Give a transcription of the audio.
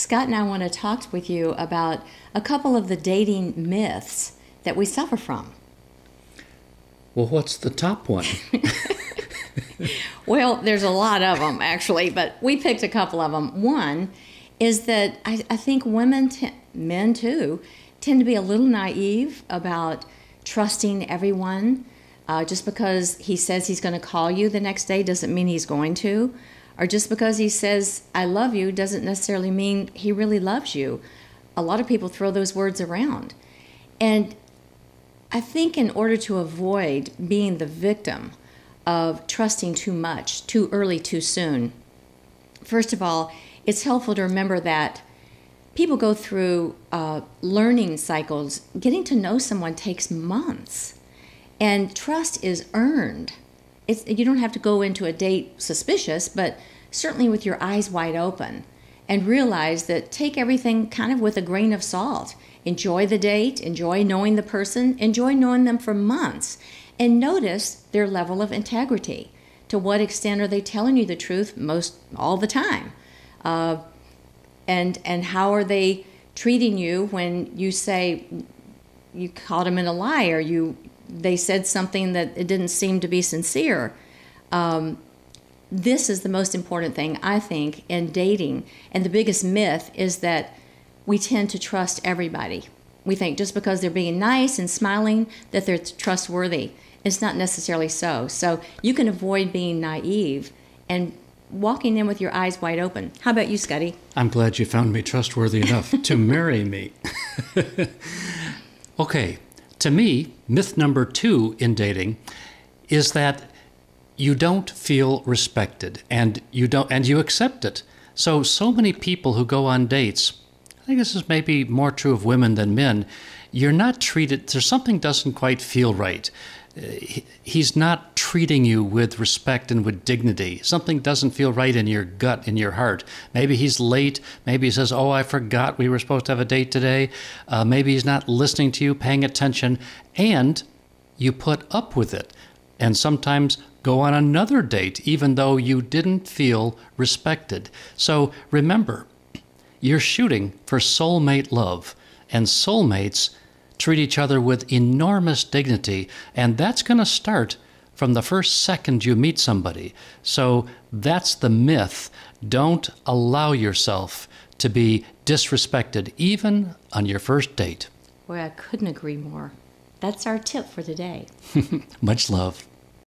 Scott and I want to talk with you about a couple of the dating myths that we suffer from. Well, what's the top one? Well, there's a lot of them, actually, but we picked a couple of them. One is that I think women, men too, tend to be a little naive about trusting everyone. Just because he says he's going to call you the next day doesn't mean he's going to. Or just because he says, I love you, doesn't necessarily mean he really loves you. A lot of people throw those words around. And I think in order to avoid being the victim of trusting too much, too early, too soon, first of all, it's helpful to remember that people go through learning cycles. Getting to know someone takes months, and trust is earned. You don't have to go into a date suspicious, but certainly with your eyes wide open, and realize that take everything kind of with a grain of salt. Enjoy the date, enjoy knowing the person, enjoy knowing them for months, and notice their level of integrity. To what extent are they telling you the truth all the time? And how are they treating you when you say you caught them in a lie, or they said something that it didn't seem to be sincere? This is the most important thing, I think, in dating. And the biggest myth is that we tend to trust everybody. We think just because they're being nice and smiling that they're trustworthy. It's not necessarily so. So you can avoid being naive and walking in with your eyes wide open. How about you, Scotty? I'm glad you found me trustworthy enough to marry me. Okay, to me, myth number 2 in dating is that you don't feel respected, and you accept it. So many people who go on dates, I think this is maybe more true of women than men, you're not treated, there's something doesn't quite feel right. He's not treating you with respect and with dignity. Something doesn't feel right in your gut, in your heart. Maybe he's late. Maybe he says, oh, I forgot we were supposed to have a date today. Maybe he's not listening to you, paying attention. And you put up with it. And sometimes go on another date, even though you didn't feel respected. So remember, you're shooting for soulmate love. And soulmates treat each other with enormous dignity, and that's going to start from the first second you meet somebody. So that's the myth. Don't allow yourself to be disrespected, even on your first date. Boy, I couldn't agree more. That's our tip for today. Much love.